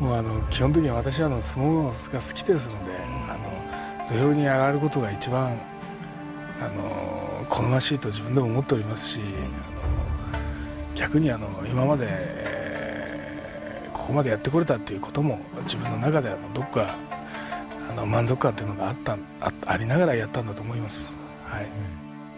もう基本的には私は相撲が好きですので、土俵に上がることが一番好ましいと自分でも思っておりますし、逆に今まで、ここまでやってこれたっていうことも自分の中でどこか満足感というのがありながらやったんだと思います。はい。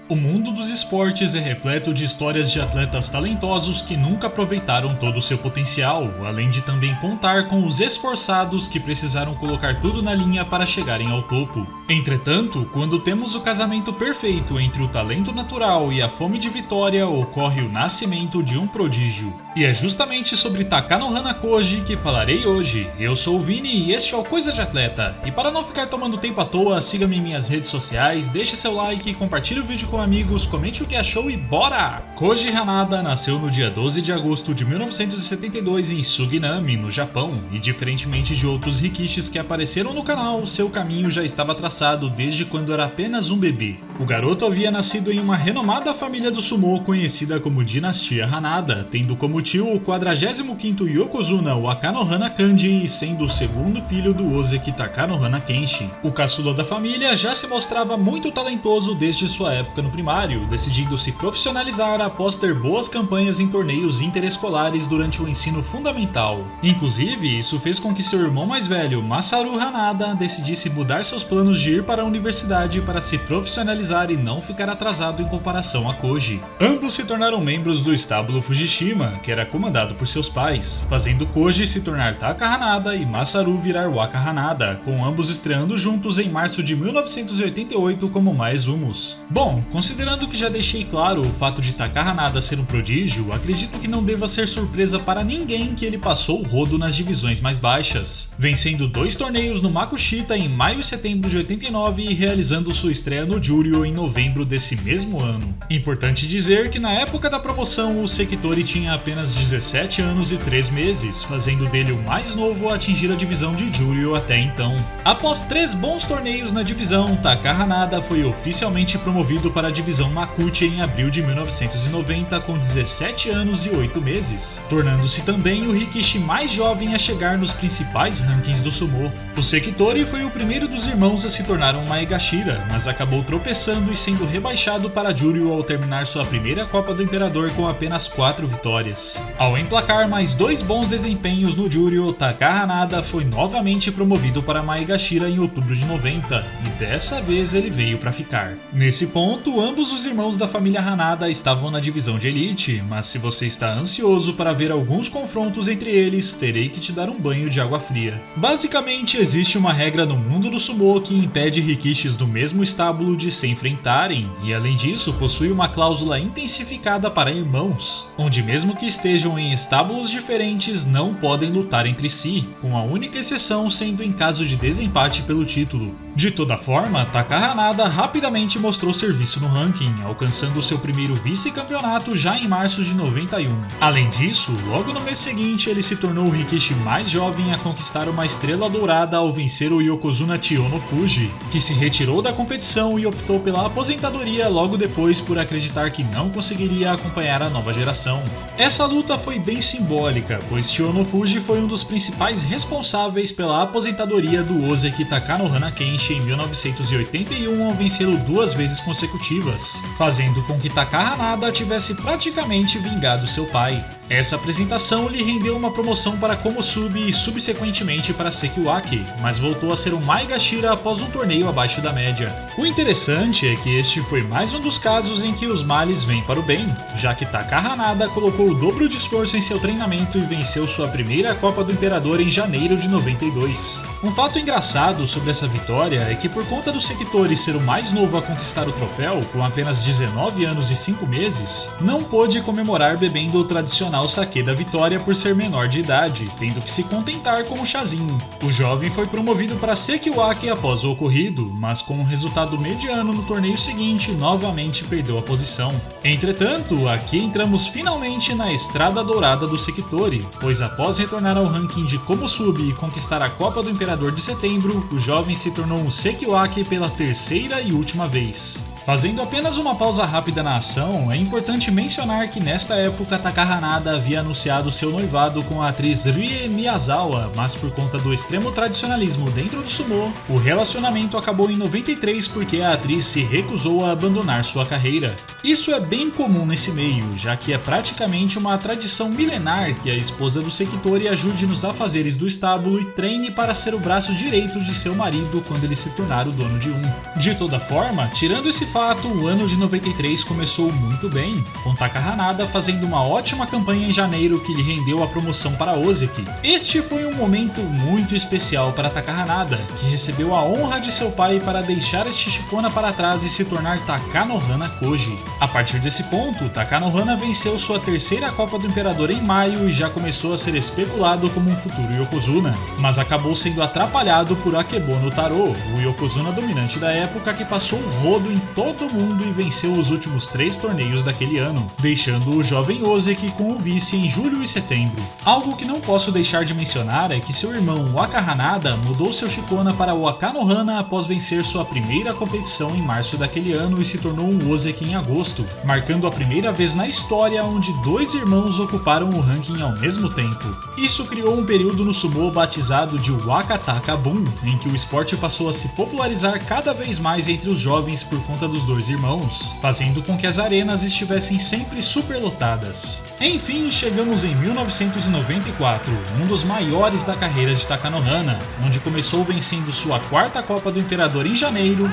O mundo dos esportes é repleto de histórias de atletas talentosos que nunca aproveitaram todo o seu potencial, além de também contar com os esforçados que precisaram colocar tudo na linha para chegarem ao topo. Entretanto, quando temos o casamento perfeito entre o talento natural e a fome de vitória, ocorre o nascimento de um prodígio. E é justamente sobre Takanohana Koji que falarei hoje. Eu sou o Vini e este é o Coisa de Atleta. E para não ficar tomando tempo à toa, siga-me em minhas redes sociais, deixe seu like, compartilhe o vídeo com amigos, comente o que achou e bora! Koji Hanada nasceu no dia 12 de agosto de 1972 em Suginami, no Japão, e diferentemente de outros rikishis que apareceram no canal, seu caminho já estava traçado desde quando era apenas um bebê. O garoto havia nascido em uma renomada família do sumo conhecida como Dinastia Hanada, tendo como tio o 45º Yokozuna Wakanohana Kanji e sendo o segundo filho do Ozeki Takanohana Kenshi. O caçula da família já se mostrava muito talentoso desde sua época no primário, decidindo se profissionalizar após ter boas campanhas em torneios interescolares durante o ensino fundamental. Inclusive, isso fez com que seu irmão mais velho, Masaru Hanada, decidisse mudar seus planos de ir para a universidade para se profissionalizar e não ficar atrasado em comparação a Koji. Ambos se tornaram membros do estábulo Fujishima, que era comandado por seus pais, fazendo Koji se tornar Taka Hanada e Masaru virar Waka Hanada, com ambos estreando juntos em março de 1988 como Maezumus. Bom, considerando que já deixei claro o fato de Taka Hanada ser um prodígio, acredito que não deva ser surpresa para ninguém que ele passou o rodo nas divisões mais baixas, vencendo 2 torneios no Makushita em maio e setembro de 89 e realizando sua estreia no Juryo em novembro desse mesmo ano. Importante dizer que na época da promoção o Sekitori tinha apenas 17 anos e 3 meses, fazendo dele o mais novo a atingir a divisão de Juryo até então. Após 3 bons torneios na divisão, Taka Hanada foi oficialmente promovido para a divisão Makuchi em abril de 1990 com 17 anos e 8 meses, tornando-se também o rikishi mais jovem a chegar nos principais rankings do sumo. O Sekitori foi o primeiro dos irmãos a se tornar um Maegashira, mas acabou tropeçando e sendo rebaixado para Juryo ao terminar sua primeira Copa do Imperador com apenas 4 vitórias. Ao emplacar mais 2 bons desempenhos no Juryo, Taka Hanada foi novamente promovido para Maegashira em outubro de 90, e dessa vez ele veio para ficar. Nesse ponto, ambos os irmãos da família Hanada estavam na divisão de elite, mas se você está ansioso para ver alguns confrontos entre eles, terei que te dar um banho de água fria. Basicamente, existe uma regra no mundo do sumo que impede rikishis do mesmo estábulo de se enfrentarem, e além disso possui uma cláusula intensificada para irmãos, onde mesmo que estejam em estábulos diferentes, não podem lutar entre si, com a única exceção sendo em caso de desempate pelo título. De toda forma, Taka Hanada rapidamente mostrou serviço no ranking, alcançando seu primeiro vice-campeonato já em março de 91. Além disso, logo no mês seguinte ele se tornou o rikishi mais jovem a conquistar uma estrela dourada ao vencer o Yokozuna Chiyono Fuji, que se retirou da competição e optou pela aposentadoria logo depois por acreditar que não conseguiria acompanhar a nova geração. Essa luta foi bem simbólica, pois Chiyono Fuji foi um dos principais responsáveis pela aposentadoria do Ozeki Takanohana Kenshi em 1981 ao vencê-lo 2 vezes consecutivas, fazendo com que Taka Hanada tivesse praticamente vingado seu pai. Essa apresentação lhe rendeu uma promoção para Komusubi e subsequentemente para Sekiwake, mas voltou a ser um Maegashira após um torneio abaixo da média. O interessante é que este foi mais um dos casos em que os males vêm para o bem, já que Taka Hanada colocou o dobro de esforço em seu treinamento e venceu sua primeira Copa do Imperador em janeiro de 92. Um fato engraçado sobre essa vitória é que por conta do Sekitori ser o mais novo a conquistar o troféu, com apenas 19 anos e 5 meses, não pôde comemorar bebendo o tradicional sake da vitória por ser menor de idade, tendo que se contentar com o chazinho. O jovem foi promovido para Sekiwake após o ocorrido, mas com um resultado mediano no torneio seguinte, novamente perdeu a posição. Entretanto, aqui entramos finalmente na estrada dourada do Sekitori, pois após retornar ao ranking de Komusubi e conquistar a Copa do Imperador de setembro, o jovem se tornou um Sekiwake pela terceira e última vez. Fazendo apenas uma pausa rápida na ação, é importante mencionar que nesta época Taka Hanada havia anunciado seu noivado com a atriz Rie Miyazawa, mas por conta do extremo tradicionalismo dentro do sumô, o relacionamento acabou em 93 porque a atriz se recusou a abandonar sua carreira. Isso é bem comum nesse meio, já que é praticamente uma tradição milenar que a esposa do Sekitori ajude nos afazeres do estábulo e treine para ser o braço direito de seu marido quando ele se tornar o dono de um. De toda forma, tirando esse fato, o ano de 93 começou muito bem, com Taka Hanada fazendo uma ótima campanha em janeiro que lhe rendeu a promoção para Ozeki. Este foi um momento muito especial para Taka Hanada, que recebeu a honra de seu pai para deixar este Shikona para trás e se tornar Takanohana Koji. A partir desse ponto, Takanohana venceu sua terceira Copa do Imperador em maio e já começou a ser especulado como um futuro Yokozuna, mas acabou sendo atrapalhado por Akebono Taro, o Yokozuna dominante da época que passou o rodo em todo mundo e venceu os últimos 3 torneios daquele ano, deixando o jovem Ozeki com o vice em julho e setembro. Algo que não posso deixar de mencionar é que seu irmão Waka Hanada mudou seu Shikona para o Akanohana após vencer sua primeira competição em março daquele ano e se tornou um Ozeki em agosto, marcando a primeira vez na história onde 2 irmãos ocuparam o ranking ao mesmo tempo. Isso criou um período no sumô batizado de Wakataka Boom, em que o esporte passou a se popularizar cada vez mais entre os jovens por conta dos 2 irmãos, fazendo com que as arenas estivessem sempre superlotadas. Enfim, chegamos em 1994, um dos maiores da carreira de Takanohana, onde começou vencendo sua 4ª Copa do Imperador em janeiro,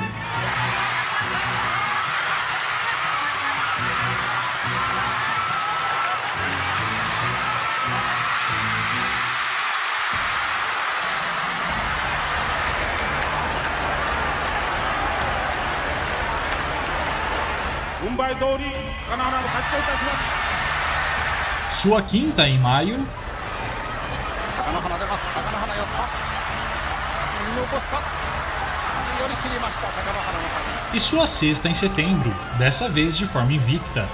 sua 5ª em maio, e sua 6ª em setembro, dessa vez de forma invicta.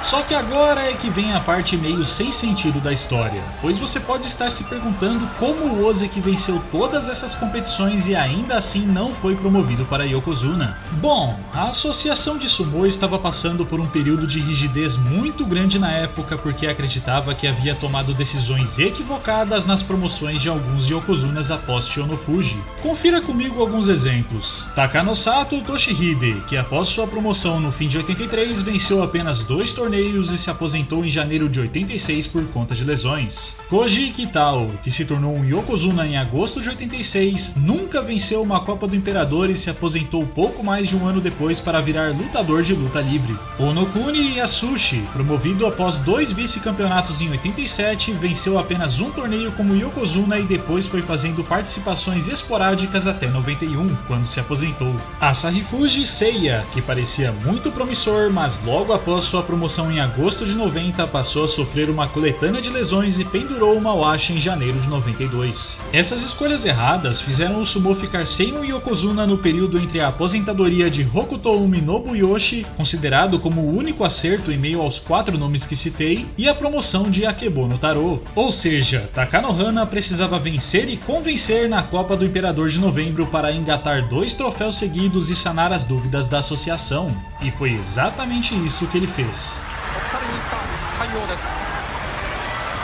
Só que agora é que vem a parte meio sem sentido da história, pois você pode estar se perguntando como o Ozeki venceu todas essas competições e ainda assim não foi promovido para Yokozuna. Bom, a associação de sumô estava passando por um período de rigidez muito grande na época porque acreditava que havia tomado decisões equivocadas nas promoções de alguns Yokozunas após Chiyonofuji. Confira comigo alguns exemplos. Takanosato Toshihide, que após sua promoção no fim de 83 venceu apenas 2 torneios e se aposentou em janeiro de 86 por conta de lesões. Koji Kitao, que se tornou um Yokozuna em agosto de 86, nunca venceu uma Copa do Imperador e se aposentou pouco mais de um ano depois para virar lutador de luta livre. Onokuni Yasushi, promovido após 2 vice-campeonatos em 87, venceu apenas um torneio como Yokozuna e depois foi fazendo participações esporádicas até 91, quando se aposentou. Asahifuji Seiya, que parecia muito promissor, mas logo após sua promoção em agosto de 90 passou a sofrer uma coletânea de lesões e pendurou uma washi em janeiro de 92. Essas escolhas erradas fizeram o sumô ficar sem um Yokozuna no período entre a aposentadoria de Hokutoumi Nobuyoshi, considerado como o único acerto em meio aos 4 nomes que citei, e a promoção de Akebono Taro. Ou seja, Takanohana precisava vencer e convencer na Copa do Imperador de novembro para engatar 2 troféus seguidos e sanar as dúvidas da associação. E foi exatamente isso que ele fez.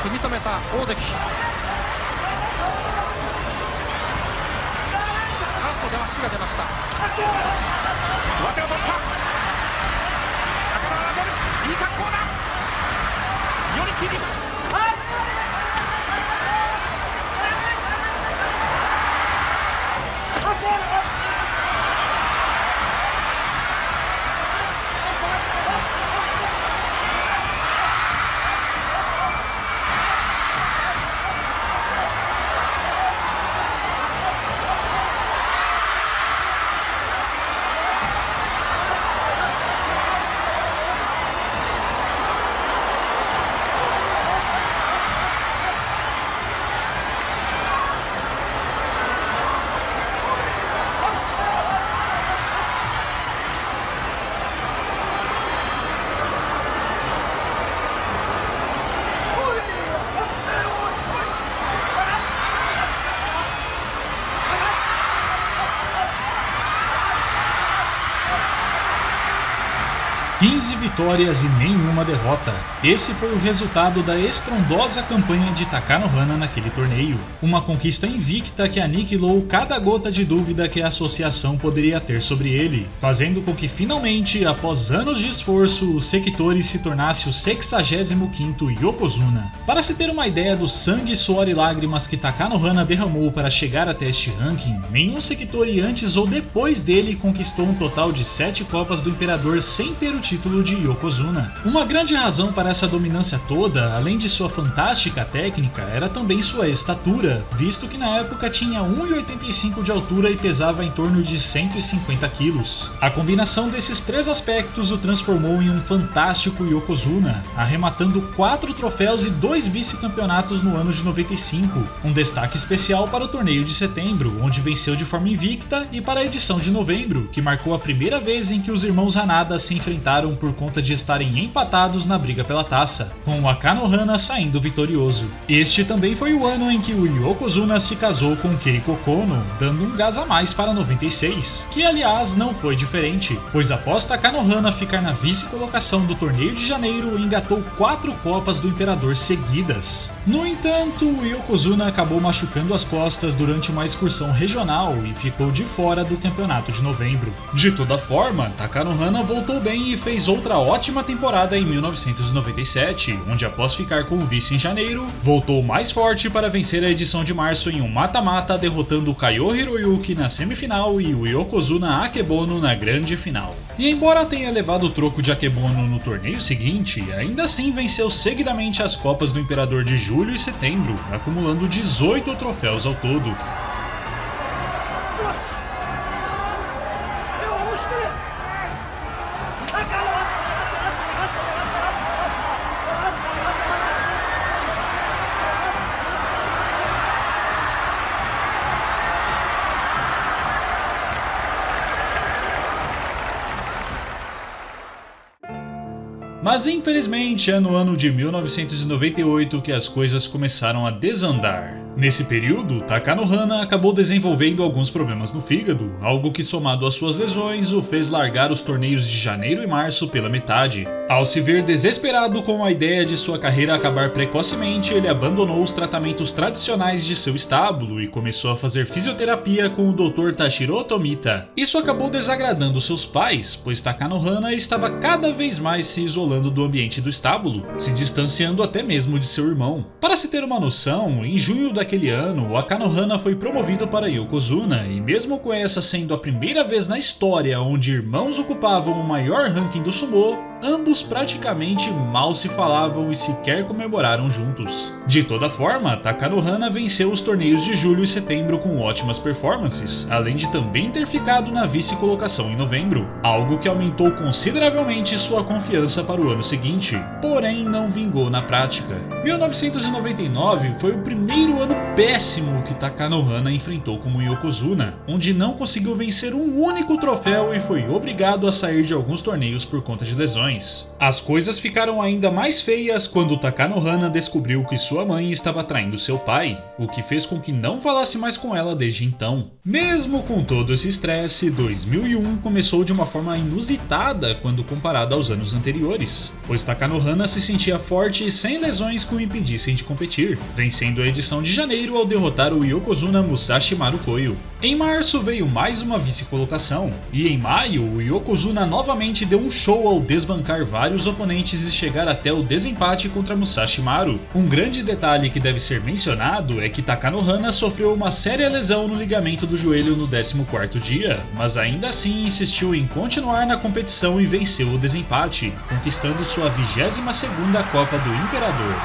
組み止めた大関。カットで足が出ました。上手を取った。高田が出る。いい格好だ。寄り切り。15 vitórias e nenhuma derrota. Esse foi o resultado da estrondosa campanha de Takanohana naquele torneio. Uma conquista invicta que aniquilou cada gota de dúvida que a associação poderia ter sobre ele, fazendo com que finalmente, após anos de esforço, o Sekitori se tornasse o 65º Yokozuna. Para se ter uma ideia do sangue, suor e lágrimas que Takanohana derramou para chegar até este ranking, nenhum Sekitori antes ou depois dele conquistou um total de 7 Copas do Imperador sem ter o título de Yokozuna. Uma grande razão para essa dominância toda, além de sua fantástica técnica, era também sua estatura, visto que na época tinha 1,85 de altura e pesava em torno de 150 quilos. A combinação desses três aspectos o transformou em um fantástico Yokozuna, arrematando 4 troféus e 2 vice-campeonatos no ano de 95, um destaque especial para o torneio de setembro, onde venceu de forma invicta, e para a edição de novembro, que marcou a primeira vez em que os irmãos Hanada se enfrentaram por conta de estarem empatados na briga pela taça, com o Akanohana saindo vitorioso. Este também foi o ano em que o Yokozuna se casou com Keiko Kono, dando um gás a mais para 96, que aliás não foi diferente, pois após Takanohana ficar na vice-colocação do torneio de janeiro, engatou 4 Copas do Imperador seguidas. No entanto, o Yokozuna acabou machucando as costas durante uma excursão regional e ficou de fora do campeonato de novembro. De toda forma, Takanohana voltou bem e fez outra ótima temporada em 1997, onde após ficar com o vice em janeiro, voltou mais forte para vencer a edição de março em um mata-mata, derrotando o Kaio Hiroyuki na semifinal e o Yokozuna Akebono na grande final. E embora tenha levado o troco de Akebono no torneio seguinte, ainda assim venceu seguidamente as Copas do Imperador de julho e setembro, acumulando 18 troféus ao todo. Mas infelizmente é no ano de 1998 que as coisas começaram a desandar. Nesse período, Takanohana acabou desenvolvendo alguns problemas no fígado, algo que somado às suas lesões o fez largar os torneios de janeiro e março pela metade. Ao se ver desesperado com a ideia de sua carreira acabar precocemente, ele abandonou os tratamentos tradicionais de seu estábulo e começou a fazer fisioterapia com o Dr. Tashiro Tomita. Isso acabou desagradando seus pais, pois Takanohana estava cada vez mais se isolando do ambiente do estábulo, se distanciando até mesmo de seu irmão. Para se ter uma noção, em junho daquele ano, o Akanohana foi promovido para Yokozuna, e mesmo com essa sendo a primeira vez na história onde irmãos ocupavam o maior ranking do sumô, ambos praticamente mal se falavam e sequer comemoraram juntos. De toda forma, Takanohana venceu os torneios de julho e setembro com ótimas performances, além de também ter ficado na vice-colocação em novembro, algo que aumentou consideravelmente sua confiança para o ano seguinte, porém não vingou na prática. 1999 foi o primeiro ano péssimo que Takanohana enfrentou como Yokozuna, onde não conseguiu vencer um único troféu e foi obrigado a sair de alguns torneios por conta de lesões. As coisas ficaram ainda mais feias quando Takanohana descobriu que sua mãe estava traindo seu pai, o que fez com que não falasse mais com ela desde então. Mesmo com todo esse estresse, 2001 começou de uma forma inusitada quando comparado aos anos anteriores, pois Takanohana se sentia forte e sem lesões que o impedissem de competir, vencendo a edição de janeiro ao derrotar o Yokozuna Musashi Marukoyo. Em março veio mais uma vice-colocação, e em maio o Yokozuna novamente deu um show ao desbancar vários oponentes e chegar até o desempate contra Musashi Maru. Um grande detalhe que deve ser mencionado é que Takanohana sofreu uma séria lesão no ligamento do joelho no 14º dia, mas ainda assim insistiu em continuar na competição e venceu o desempate, conquistando sua 22ª Copa do Imperador.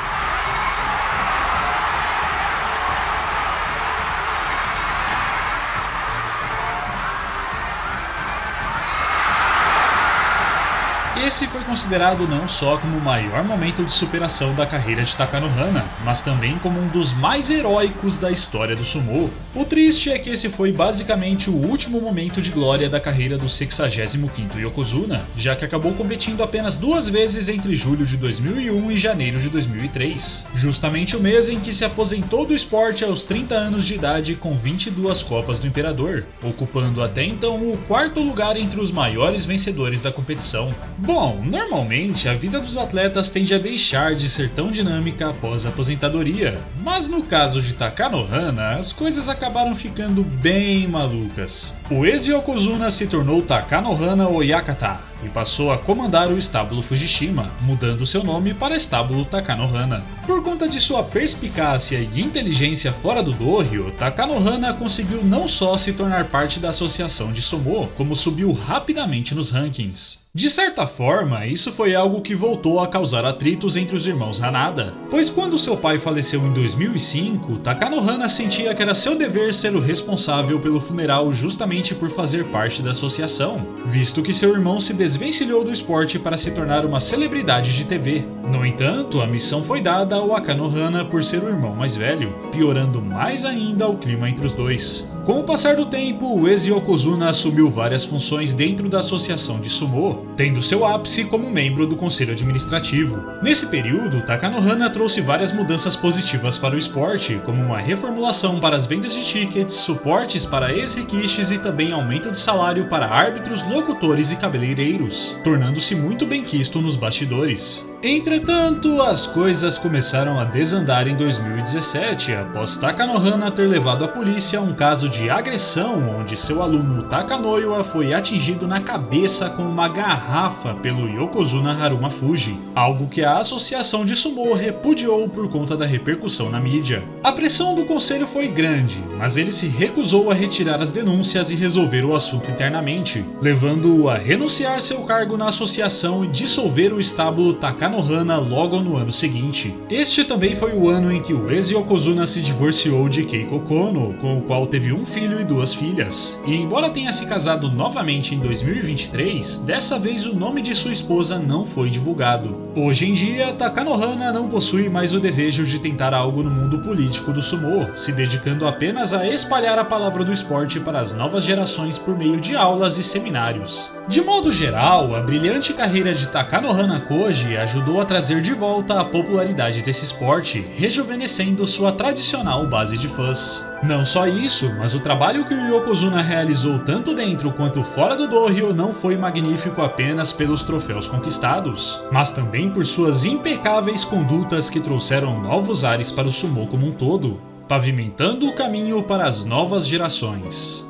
Esse foi considerado não só como o maior momento de superação da carreira de Takanohana, mas também como um dos mais heróicos da história do sumô. O triste é que esse foi basicamente o último momento de glória da carreira do 65º Yokozuna, já que acabou competindo apenas 2 vezes entre julho de 2001 e janeiro de 2003, justamente o mês em que se aposentou do esporte aos 30 anos de idade com 22 Copas do Imperador, ocupando até então o 4º lugar entre os maiores vencedores da competição. Bom, Bom, normalmente a vida dos atletas tende a deixar de ser tão dinâmica após a aposentadoria, mas no caso de Takanohana, as coisas acabaram ficando bem malucas. O ex-yokozuna se tornou Takanohana Oyakata e passou a comandar o estábulo Fujishima, mudando seu nome para estábulo Takanohana. Por conta de sua perspicácia e inteligência fora do dohyo, Takanohana conseguiu não só se tornar parte da associação de sumô, como subiu rapidamente nos rankings. De certa forma, isso foi algo que voltou a causar atritos entre os irmãos Hanada, pois quando seu pai faleceu em 2005, Takanohana sentia que era seu dever ser o responsável pelo funeral justamente por fazer parte da associação, visto que seu irmão se desvencilhou do esporte para se tornar uma celebridade de TV. No entanto, a missão foi dada ao Akanohana por ser o irmão mais velho, piorando mais ainda o clima entre os dois. Com o passar do tempo, o ex-yokozuna assumiu várias funções dentro da associação de sumô, tendo seu ápice como membro do conselho administrativo. Nesse período, Takanohana trouxe várias mudanças positivas para o esporte, como uma reformulação para as vendas de tickets, suportes para ex-riquistes e também aumento de salário para árbitros, locutores e cabeleireiros, tornando-se muito benquisto nos bastidores. Entretanto, as coisas começaram a desandar em 2017, após Takanohana ter levado à polícia um caso de agressão onde seu aluno Takanoiwa foi atingido na cabeça com uma garrafa pelo yokozuna Haruma Fuji, algo que a associação de sumô repudiou por conta da repercussão na mídia. A pressão do conselho foi grande, mas ele se recusou a retirar as denúncias e resolver o assunto internamente, levando-o a renunciar seu cargo na associação e dissolver o estábulo Takanohana logo no ano seguinte. Este também foi o ano em que o ex-yokozuna se divorciou de Keiko Kono, com o qual teve um filho e 2 filhas. E embora tenha se casado novamente em 2023, dessa vez o nome de sua esposa não foi divulgado. Hoje em dia, Takanohana não possui mais o desejo de tentar algo no mundo político do sumô, se dedicando apenas a espalhar a palavra do esporte para as novas gerações por meio de aulas e seminários. De modo geral, a brilhante carreira de Takanohana Koji ajudou a trazer de volta a popularidade desse esporte, rejuvenescendo sua tradicional base de fãs. Não só isso, mas o trabalho que o yokozuna realizou tanto dentro quanto fora do dohyo não foi magnífico apenas pelos troféus conquistados, mas também por suas impecáveis condutas que trouxeram novos ares para o sumô como um todo, pavimentando o caminho para as novas gerações.